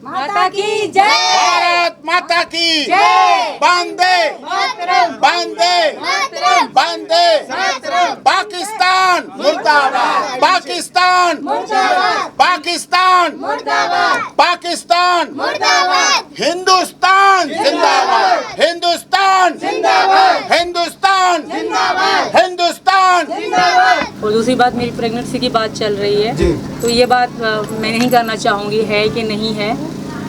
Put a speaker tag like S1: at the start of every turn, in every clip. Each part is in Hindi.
S1: माता की जय।
S2: भारत माता की
S1: जय।
S2: वंदे
S1: मातरम।
S2: वंदे
S1: मातरम।
S2: वंदे
S1: मातरम।
S2: पाकिस्तान मुर्दाबाद, पाकिस्तान
S1: मुर्दाबाद।
S2: पाकिस्तान
S1: मुर्दाबाद।
S2: पाकिस्तान
S1: मुर्दाबाद।
S2: हिंदुस्तान जिंदाबाद, हिंदुस्तान
S1: जिंदाबाद।
S2: हिंदुस्तान
S1: जिंदाबाद।
S2: हिंदुस्तान।
S1: जिंदाबाद।
S3: और दूसरी बात, मेरी प्रेगनेंसी की बात चल रही है, तो ये बात मैं नहीं करना चाहूँगी है कि नहीं है,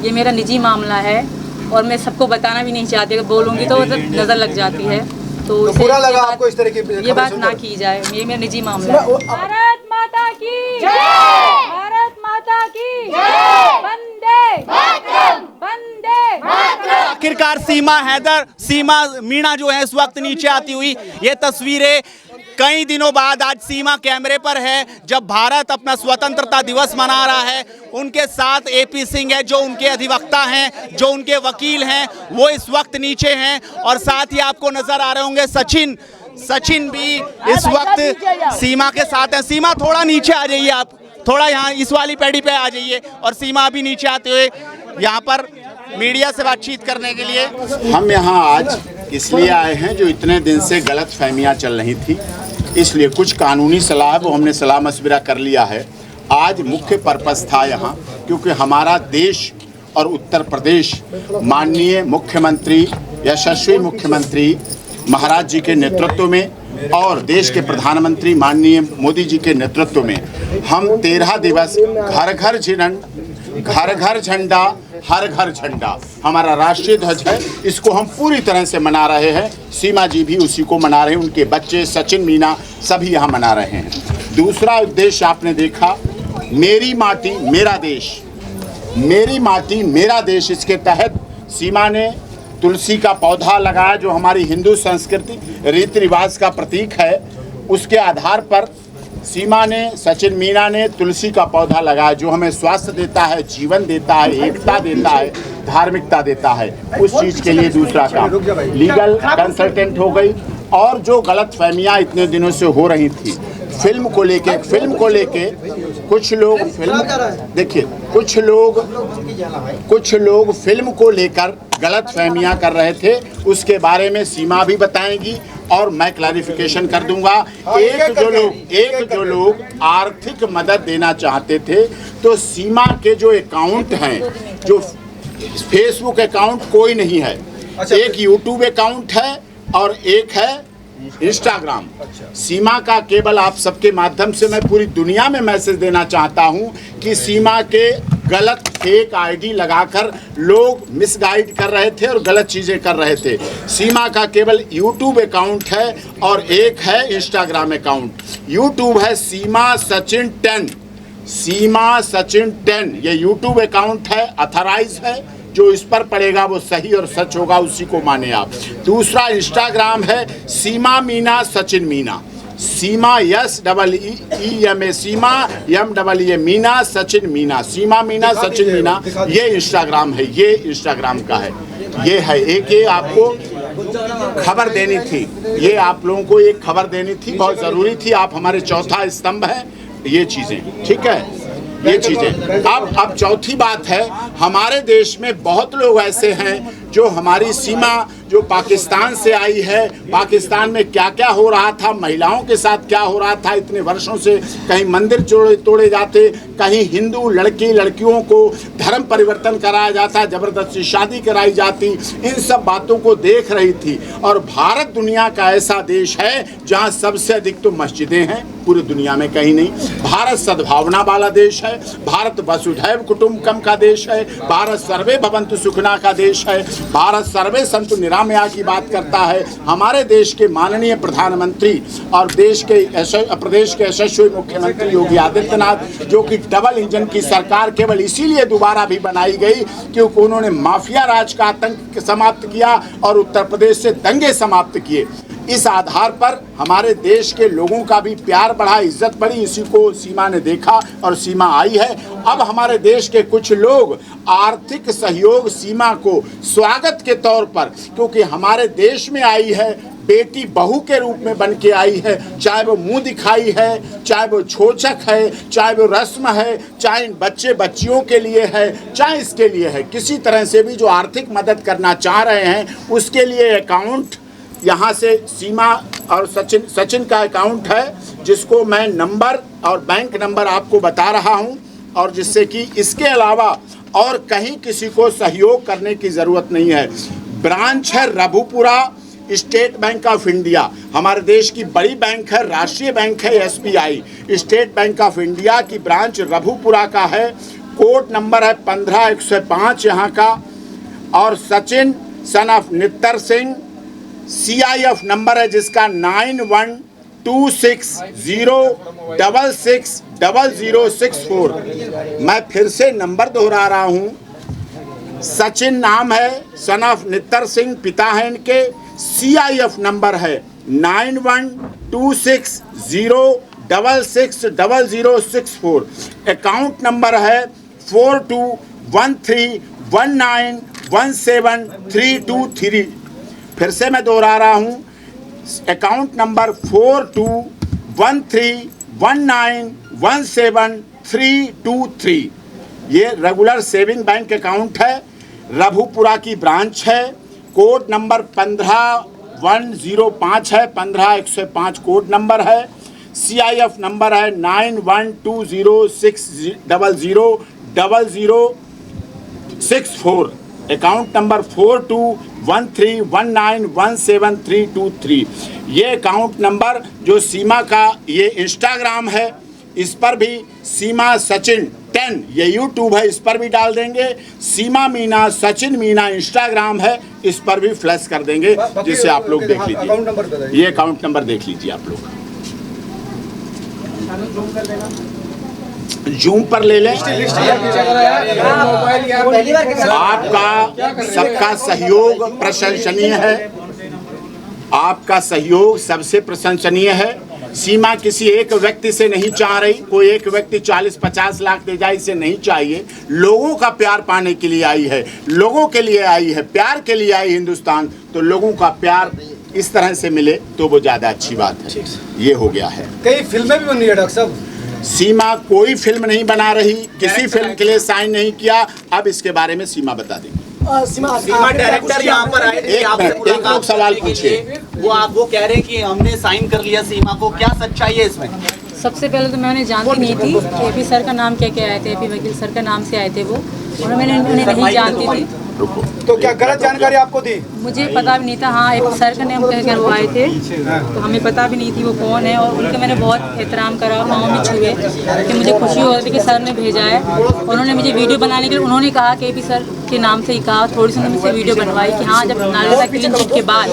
S3: ये मेरा निजी मामला है और मैं सबको बताना भी नहीं चाहती। अगर बोलूँगी तो मतलब नज़र लग जाती है, तो
S4: बुरा लगा आपको इस तरह की
S3: ये बात ना की जाए। ये मेरा निजी मामला है।
S5: भारत माता की
S1: जय।
S5: भारत माता की
S1: जय।
S5: वंदे
S1: मातरम।
S5: वंदे
S1: मातरम।
S6: आखिरकार सीमा मीणा जो है इस वक्त नीचे आती हुई ये तस्वीरें कई दिनों बाद आज सीमा कैमरे पर है, जब भारत अपना स्वतंत्रता दिवस मना रहा है। उनके साथ एपी सिंह है जो उनके अधिवक्ता हैं, जो उनके वकील हैं, वो इस वक्त नीचे हैं। और साथ ही आपको नजर आ रहे होंगे सचिन भी इस वक्त सीमा के साथ हैं। सीमा थोड़ा नीचे आ जाइए, आप थोड़ा यहाँ इस वाली पैड़ी पे आ जाइए। और सीमा भी नीचे आते हुए यहाँ पर मीडिया से बातचीत करने के लिए।
S2: हम यहाँ आज इसलिए आए हैं जो इतने दिन से गलत फहमियाँ चल रही थी, इसलिए कुछ कानूनी सलाह वो हमने सलाह मशविरा कर लिया है। आज मुख्य पर्पस था यहाँ, क्योंकि हमारा देश और उत्तर प्रदेश माननीय मुख्यमंत्री, यशस्वी मुख्यमंत्री महाराज जी के नेतृत्व में और देश के प्रधानमंत्री माननीय मोदी जी के नेतृत्व में हम 13 दिवस घर घर झंडा हर घर झंडा हमारा राष्ट्रीय ध्वज है, इसको हम पूरी तरह से मना रहे हैं। सीमा जी भी उसी को मना रहे हैं, उनके बच्चे सचिन मीना सभी यहाँ मना रहे हैं। दूसरा उद्देश्य आपने देखा, मेरी माटी मेरा देश, मेरी माटी मेरा देश, इसके तहत सीमा ने तुलसी का पौधा लगाया जो हमारी हिंदू संस्कृति रीति रिवाज का प्रतीक है। उसके आधार पर सीमा ने, सचिन मीना ने तुलसी का पौधा लगाया जो हमें स्वास्थ्य देता है, जीवन देता है, एकता देता है, धार्मिकता देता है। उस चीज़ के लिए दूसरा काम लीगल कंसल्टेंट हो गई। और जो गलत फहमियाँ इतने दिनों से हो रही थी फिल्म को लेके कुछ लोग देखिए कुछ लोग फिल्म को लेकर गलत फहमियाँ कर रहे थे, उसके बारे में सीमा भी बताएंगी और मैं क्लैरिफिकेशन कर दूंगा। एक जो लोग आर्थिक मदद देना चाहते थे, तो सीमा के जो अकाउंट हैं, जो फेसबुक अकाउंट कोई नहीं है, एक यूट्यूब अकाउंट है और एक है इंस्टाग्राम। सीमा का केवल आप सबके माध्यम से मैं पूरी दुनिया में मैसेज देना चाहता हूं कि सीमा के गलत फेक आईडी लगाकर लोग मिसगाइड कर रहे थे और गलत चीज़ें कर रहे थे। सीमा का केवल यूट्यूब अकाउंट है और एक है इंस्टाग्राम अकाउंट। यूट्यूब है सीमा सचिन 10, सीमा सचिन 10 ये यूट्यूब अकाउंट है, अथराइज है। जो इस पर पड़ेगा वो सही और सच होगा, उसी को माने आप। दूसरा इंस्टाग्राम है सीमा मीना सचिन मीना, सीमा SEEMA, सीमा MEE मीना सचिन मीना, सीमा मीना सचिन मीना, ये इंस्टाग्राम है, ये इंस्टाग्राम का है। ये है एक, ये आपको खबर देनी थी, ये आप लोगों को एक खबर देनी थी, बहुत ज़रूरी थी। आप हमारे चौथा स्तंभ है, ये चीज़ें ठीक है, ये चीज़ें। अब चौथी बात है, हमारे देश में बहुत लोग ऐसे हैं जो हमारी सीमा जो पाकिस्तान से आई है, पाकिस्तान में क्या क्या हो रहा था, महिलाओं के साथ क्या हो रहा था इतने वर्षों से, कहीं मंदिर तोड़े जाते, कहीं हिंदू लड़कियों को धर्म परिवर्तन कराया जाता, ज़बरदस्ती शादी कराई जाती, इन सब बातों को देख रही थी। और भारत दुनिया का ऐसा देश है जहाँ सबसे अधिक तो मस्जिदें हैं, पूरी दुनिया में कहीं नहीं। भारत सद्भावना वाला देश है, भारत वसुधैव कुटुंबकम का देश है, भारत सर्वे भवन्तु सुखिनः का देश है, भारत सर्वे सन्तु निरामया की बात करता है। हमारे देश के माननीय प्रधानमंत्री और प्रदेश के यशस्वी मुख्यमंत्री योगी आदित्यनाथ, जो कि डबल इंजन की सरकार केवल इसीलिए दोबारा भी बनाई गई क्योंकि उन्होंने माफिया राज का आतंक समाप्त किया और उत्तर प्रदेश से दंगे समाप्त किए। इस आधार पर हमारे देश के लोगों का भी प्यार बढ़ा, इज्जत बढ़ी, इसी को सीमा ने देखा और सीमा आई है। अब हमारे देश के कुछ लोग आर्थिक सहयोग सीमा को स्वागत के तौर पर, क्योंकि हमारे देश में आई है बेटी बहू के रूप में बन के आई है, चाहे वो मुंह दिखाई है, चाहे वो छोचक है, चाहे वो रस्म है, चाहे बच्चे बच्चियों के लिए है, चाहे इसके लिए है, किसी तरह से भी जो आर्थिक मदद करना चाह रहे हैं उसके लिए अकाउंट यहाँ से सीमा और सचिन का अकाउंट है, जिसको मैं नंबर और बैंक नंबर आपको बता रहा हूँ, और जिससे कि इसके अलावा और कहीं किसी को सहयोग करने की ज़रूरत नहीं है। ब्रांच है Raghupura state bank of India, हमारे देश की बड़ी बैंक है, राष्ट्रीय बैंक है SBI. State bank of India की ब्रांच रघुपुरा का है, कोड नंबर है 15105 यहाँ का। और Sachin son of Nittar Singh CIF number है जिसका 9126060064। मैं फिर से नंबर दोहरा रहा हूँ। सचिन नाम है, सन ऑफ नित्तर सिंह पिता है इनके। CIF नंबर है 9126060064। अकाउंट नंबर है 421319173223। फिर से मैं दोहरा रहा हूँ, अकाउंट नंबर 421319173223। ये रेगुलर सेविंग बैंक अकाउंट है, रघुपुरा की ब्रांच है, कोड नंबर 15105 है, 15105 कोड नंबर है। CIF नंबर है 9120600064। Account number 421319173223। ये अकाउंट नंबर जो सीमा का ये इंस्टाग्राम है, इस पर भी सीमा सचिन 10 ये यूट्यूब है, इस पर भी डाल देंगे। सीमा मीना सचिन मीना इंस्टाग्राम है, इस पर भी फ्लैश कर देंगे, जिसे आप लोग देख लीजिए। ये अकाउंट नंबर देख लीजिए आप लोग, जूम पर ले लें। आपका सबका सहयोग प्रशंसनीय है, आपका सहयोग सबसे प्रशंसनीय है। सीमा किसी एक व्यक्ति से नहीं चाह रही, कोई एक व्यक्ति 40-50 लाख दे जाए, इसे नहीं चाहिए। लोगों का प्यार पाने के लिए आई है, लोगों के लिए आई है, प्यार के लिए आई हिंदुस्तान। तो लोगों का प्यार इस तरह से मिले तो वो ज़्यादा अच्छी बात है। ये हो गया है।
S4: कई फिल्में भी बन रही है डॉक्टर साहब।
S2: सीमा कोई फिल्म नहीं बना रही, किसी फिल्म के लिए साइन नहीं किया। अब इसके बारे में सीमा बता देंगी।
S6: सीमा डायरेक्टर यहाँ पर आए थे, आपसे
S2: एक लोग सवाल पूछिए।
S6: वो कह रहे हैं कि हमने साइन कर लिया सीमा को, क्या सच्चाई है इसमें?
S3: सबसे पहले तो मैं उन्हें जानती नहीं थी। AP सर का नाम क्या क्या आए थे, AP वकील सर का नाम से आए थे वो, और मैंने उन्हें नहीं जानती थी।
S4: तो क्या गलत जानकारी आपको दी?
S3: मुझे पता भी नहीं था। हाँ, AP सर का नाम कहकर वो आए थे, तो हमें पता भी नहीं थी वो कौन है। और उनका मैंने बहुत एहतराम करा, पाँव भी छुए, कि मुझे खुशी हो रही थी कि सर ने भेजा है। उन्होंने मुझे वीडियो बनाने के लिए उन्होंने कहा कि AP सर के नाम से ही कहा, थोड़ी सी मुझसे वीडियो बनवाई कि हाँ, जब नालंदा क्लीन चिट के बाद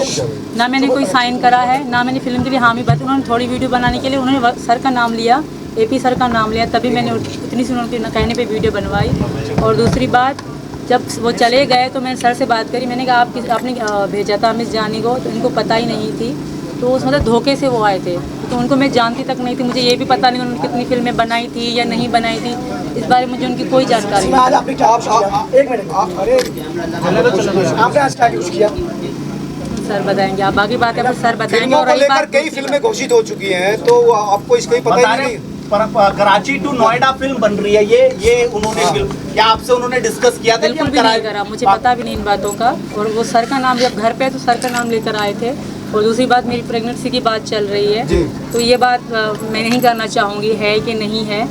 S3: ना मैंने कोई साइन करा है, ना मैंने फिल्म के लिए हामी बात। उन्होंने थोड़ी वीडियो बनाने के लिए उन्होंने सर का नाम लिया, AP सर का नाम लिया, तभी मैंने उतनी सी उनके कहने पे वीडियो बनवाई। और दूसरी बात, जब वो चले गए तो मैंने सर से बात करी, मैंने कहा आपने भेजा था मिस जानी को, तो उनको पता ही नहीं थी। तो उस मतलब धोखे से वो आए थे, तो उनको मैं जानती तक नहीं थी। मुझे ये भी पता नहीं उन्होंने कितनी फिल्में बनाई थी या नहीं बनाई थी, इस बारे में मुझे उनकी कोई जानकारी नहीं। सर बताएंगे, आप बाकी बात है पर सर बताएंगे। और
S4: लेकर कई फिल्में घोषित हो चुकी हैं, तो आपको इसका ही पता ही नहीं।
S6: कराची टू नोएडा फिल्म बन रही है, ये उन्होंने क्या आपसे उन्होंने डिस्कस किया था?
S3: बिल्कुल भी नहीं करा, मुझे पता भी नहीं इन बातों का। और वो सर का नाम, जब घर पे तो सर का नाम लेकर आए थे। और दूसरी बात, मेरी प्रेगनेंसी की बात चल रही है, तो ये बात मैं नहीं करना चाहूँगी है कि नहीं है।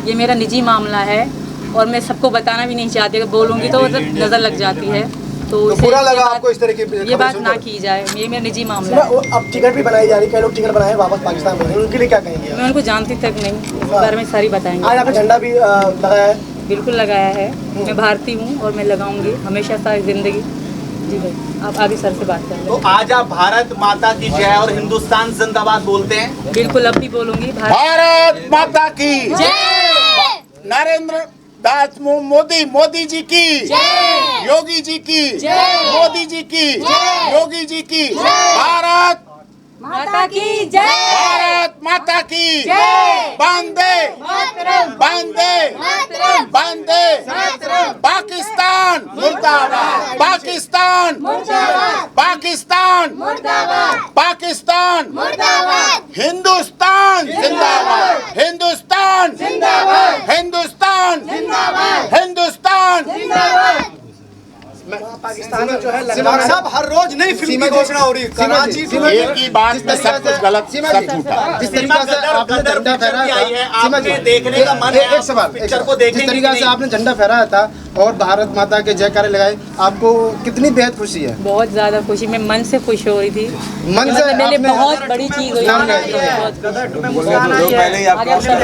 S3: ये मेरा निजी मामला है और मैं सबको बताना भी नहीं चाहती। अगर बोलूँगी तो नज़र लग जाती है। तो
S4: बुरा लगा आपको इस तरह की
S3: ये बात ना की जाए, ये मेरा निजी मामला है।
S7: अब टिकट भी बनाई जा रही है, कई लोग टिकट बनाए वापस पाकिस्तान में, उनके लिए क्या कहेंगे?
S3: मैं उनको जानती तक नहीं, इस बारे में सारी बताएंगे।
S7: आज आपने झंडा भी लगाया है?
S3: बिल्कुल लगाया है, मैं भारतीय हूँ और मैं लगाऊंगी हमेशा सारी जिंदगी। जी भाई, आप आगे सर से बात कर लें।
S6: तो आज आप भारत माता की जय और हिंदुस्तान जिंदाबाद बोलते हैं?
S3: बिल्कुल, अब भी बोलूंगी।
S2: भारत माता की जय। नरेंद्र दास मोदी जी की जय। योगी जी की जय। मोदी जी की जय। योगी जी की भारत
S5: माता की जय।
S2: भारत माता की
S5: जय।
S2: वंदे वंदे वंदे पाकिस्तान मुर्दाबाद, पाकिस्तान मुर्दाबाद, पाकिस्तान पाकिस्तान
S1: मुर्दाबाद,
S2: पाकिस्तान
S1: मुर्दाबाद,
S2: हिंदुस्तान जिंदाबाद, हिंदुस्तान
S1: जिंदाबाद,
S2: हिंदुस्तान
S1: जिंदाबाद,
S2: हिंदुस्तान।
S1: जिंदाबाद।
S7: पाकिस्तान में जो है
S4: सीमा साहब हर रोज नई फिल्म की घोषणा हो रही है। कराची
S2: एक ही बात में सब कुछ गलत सब झूठा।
S7: जिस तरीके से आपने झंडा फहराया था, सीमा जी,
S6: देखने का मन है,
S7: एक सवाल,
S6: पिक्चर को देखने
S7: जिस तरीके से आपने झंडा फहराया था और भारत माता के जयकारे लगाए, आपको कितनी बेहद खुशी है?
S3: बहुत ज़्यादा खुशी, मैं मन से खुश हो रही थी।
S7: मन से
S3: मेरे लिए
S7: आपने-
S3: बहुत बड़ी चीज़ हुई।
S7: नाम क्या है?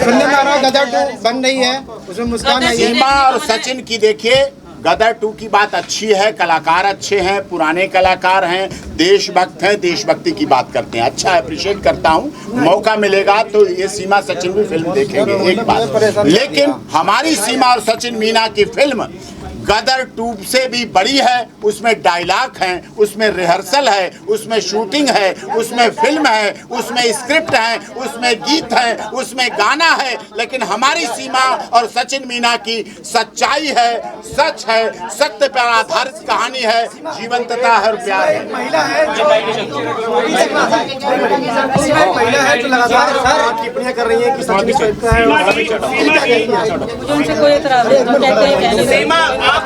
S7: सुनने में आ रहा है गदर 2 बन रही है, उसमें मुस्कान आई है।
S2: सीमा और सचिन की देखिए, गदर 2 की बात अच्छी है, कलाकार अच्छे हैं, पुराने कलाकार हैं, देशभक्त हैं, देशभक्ति की बात करते हैं, अच्छा अप्रिशिएट करता हूं। मौका मिलेगा तो ये सीमा सचिन भी फिल्म देखेंगे, एक बात। लेकिन हमारी सीमा और सचिन मीना की फिल्म गदर 2 से भी बड़ी है। उसमें डायलॉग हैं, उसमें रिहर्सल है, उसमें शूटिंग है, उसमें फिल्म है, उसमें स्क्रिप्ट है, उसमें गीत है, उसमें गाना है। लेकिन हमारी सीमा और सचिन मीना की सच्चाई है, सच है, सत्य पर आधारित कहानी है, जीवंतता है और प्यार है।
S7: महिला है जो लगातार टिप्पणियां कर रही है कि सचिन टाइप का है।
S3: मुझे उनसे कोई एतराज़ नहीं, वो कहते हैं कहने दो।
S6: सीमा, आप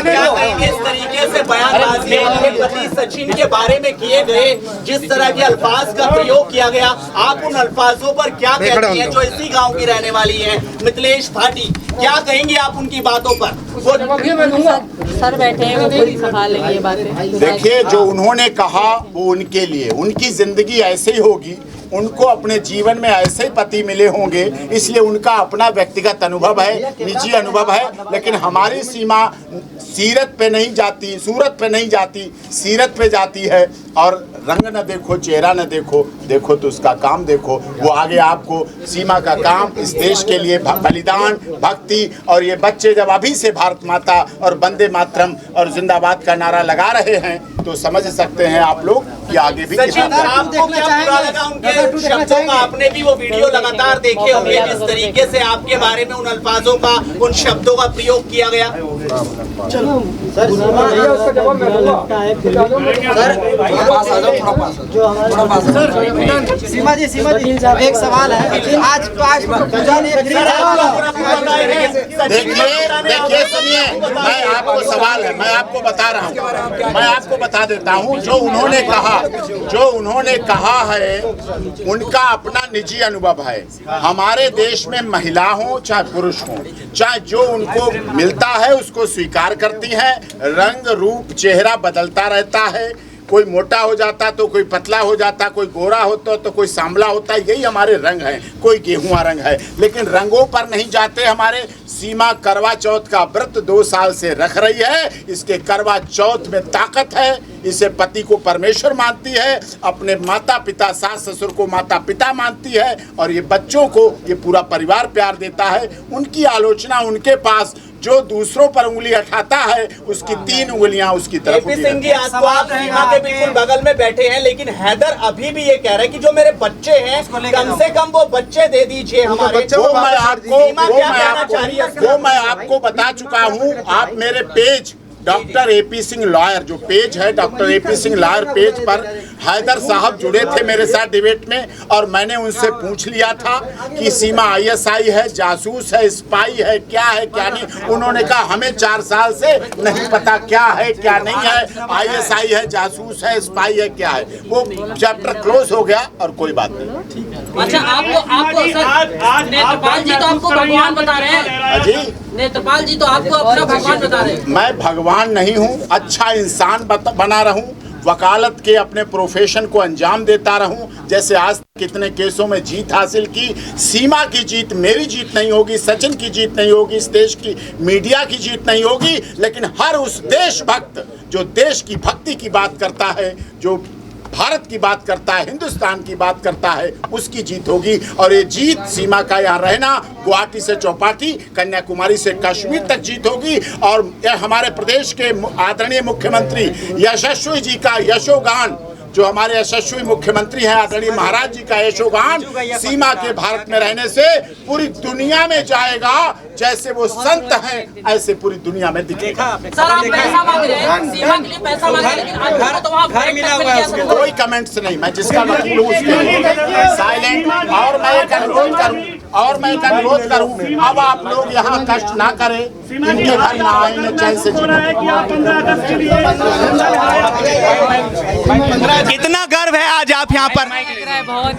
S6: क्या कहेंगे इस तरीके से बयानबाजी अपने पति सचिन के बारे में किए गए, जिस तरह के अल्फाज का प्रयोग किया गया, आप उन अल्फाजों पर क्या कहती हैं जो इसी गांव की रहने वाली है, मिथिलेश भाटी, क्या कहेंगे आप उनकी बातों पर?
S3: सर बैठे हैं, वो खुद संभाल लेंगे ये बातें।
S2: देखिए, जो उन्होंने कहा वो उनके लिए, उनकी जिंदगी ऐसे ही होगी, उनको अपने जीवन में ऐसे ही पति मिले होंगे, इसलिए उनका अपना व्यक्तिगत अनुभव है, निजी अनुभव है। लेकिन हमारी सीमा सीरत पे नहीं जाती, सूरत पे नहीं जाती, सीरत पे जाती है। और रंग न देखो, चेहरा न देखो, देखो तो उसका काम देखो। वो आगे आपको सीमा का काम, इस देश के लिए बलिदान, भक्ति, और ये बच्चे जब अभी से भारत माता और वंदे मातरम और जिंदाबाद का नारा लगा रहे हैं तो समझ सकते हैं आप लोग कि आगे भी
S6: सचिन, आपको क्या बुरा लगा उनके शब्दों का? आपने भी वो वीडियो लगातार देखे होंगे, जिस तरीके से आपके बारे में उन अल्फाजों का, उन शब्दों का प्रयोग किया गया।
S7: सीमा जी, एक सवाल है, आज
S2: देखिए सुनिए, मैं आपको सवाल है, मैं आपको बता रहा हूँ, मैं आपको बता देता हूँ। जो उन्होंने कहा है उनका अपना निजी अनुभव है। हमारे देश में महिला हो चाहे पुरुष हो, चाहे जो उनको मिलता है उसको स्वीकार करती है। रंग रूप चेहरा बदलता रहता है, कोई मोटा हो जाता तो कोई पतला हो जाता, कोई गोरा होता तो कोई सांवला होता, यही हमारे रंग हैं। कोई गेहुआ रंग है, लेकिन रंगों पर नहीं जाते। हमारे सीमा करवा चौथ का व्रत 2 साल से रख रही है। इसके करवा चौथ में ताकत है, इसे पति को परमेश्वर मानती है, अपने माता पिता सास ससुर को माता पिता मानती है, और ये बच्चों को ये पूरा परिवार प्यार देता है। उनकी आलोचना उनके पास जो दूसरों पर उंगली उठाता है उसकी 3 उंगलियां उसकी तरफ
S6: एपी सिंह जी, आज तो आप सीमा के बिल्कुल बगल में बैठे हैं, लेकिन हैदर अभी भी ये कह रहे हैं कि जो मेरे बच्चे हैं कम से कम वो बच्चे दे दीजिए हमारे।
S2: वो मैं आपको बता चुका हूँ। आप मेरे page doctor AP Singh lawyer, जो पेज है doctor AP Singh lawyer page पर हैदर साहब जुड़े थे मेरे साथ डिबेट में, और मैंने उनसे पूछ लिया था कि सीमा ISI है, जासूस है, स्पाई है, क्या है क्या नहीं। उन्होंने कहा हमें 4 साल से नहीं पता क्या है क्या नहीं है, ISI है, जासूस है, स्पाई है, क्या है। वो चैप्टर क्लोज हो गया और कोई बात नहीं।
S8: अच्छा, आपको सर नेत्रपाल जी तो आपको भगवान बता रहे हैं।
S2: जी,
S8: नेत्रपाल जी तो आपको अपना भगवान बता रहे हैं।
S2: मैं भगवान नहीं हूँ, अच्छा इंसान बना रहूं, वकालत के अपने प्रोफेशन को अंजाम देता रहूं। जैसे आज कितने केसों में जीत हासिल की। सीमा की जीत मेरी जीत नहीं होगी, सचिन की जीत नहीं होगी, इस देश की मीडिया की जीत नहीं होगी, लेकिन हर उस देशभक्त जो देश की भक्ति की बात करता है, जो भारत की बात करता है, हिंदुस्तान की बात करता है, उसकी जीत होगी। और ये जीत सीमा का यहाँ रहना, गुवाहाटी से चौपाटी, कन्याकुमारी से कश्मीर तक जीत होगी। और हमारे प्रदेश के आदरणीय मुख्यमंत्री यशस्वी जी का यशोगान जो हमारे यशस्वी मुख्यमंत्री हैं आदरणीय महाराज जी का यशोगान सीमा के भारत में रहने से पूरी दुनिया में जाएगा। जैसे वो संत हैं ऐसे पूरी दुनिया में दिखेगा।
S8: सर आप पैसा मांग रहे हैं, सीमा के लिए पैसा मांग रहे हैं, लेकिन आज तो वहाँ
S4: घर मिला हुआ है उसको।
S2: कोई कमेंट्स नहीं, मैं जिसका वकील हूँ उसके लिए साइलेंट। और मैं एक अनुरोध करूँ अब आप लोग यहाँ कष्ट ना करें, इनके घर ना आए, इन्हें चैन से
S6: कितना गर्व है आज आप यहाँ पर?
S3: लग रहा है बहुत।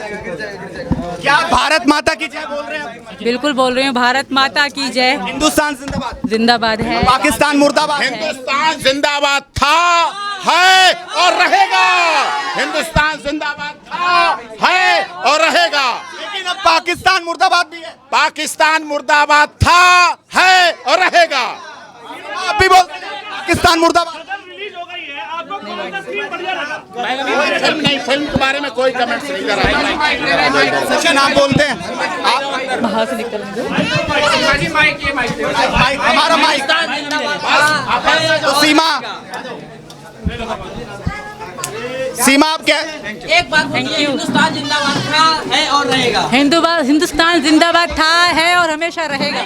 S6: क्या भारत माता की जय बोल रहे हैं?
S3: बिल्कुल बोल रही हूँ, भारत माता की जय।
S6: हिंदुस्तान जिंदाबाद।
S3: जिंदाबाद है।
S6: पाकिस्तान मुर्दाबाद।
S2: हिंदुस्तान जिंदाबाद था, है और रहेगा। हिंदुस्तान जिंदाबाद था, है और रहेगा।
S6: लेकिन अब पाकिस्तान मुर्दाबाद भी है।
S2: पाकिस्तान मुर्दाबाद था, है और रहेगा।
S6: आप भी बोल पाकिस्तान मुर्दाबाद।
S2: फिल्म नहीं, फिल्म के बारे में कोई कमेंट्स नहीं कर रहा।
S6: सचिन आप बोलते हैं, आप
S3: बाहर से निकल
S6: हमारा माइक तो सीमा आप क्या?
S8: एक बात बोलिए, हिंदुस्तान जिंदाबाद था, है और रहेगा।
S3: हिंदुस्तान जिंदाबाद था, है और हमेशा रहेगा।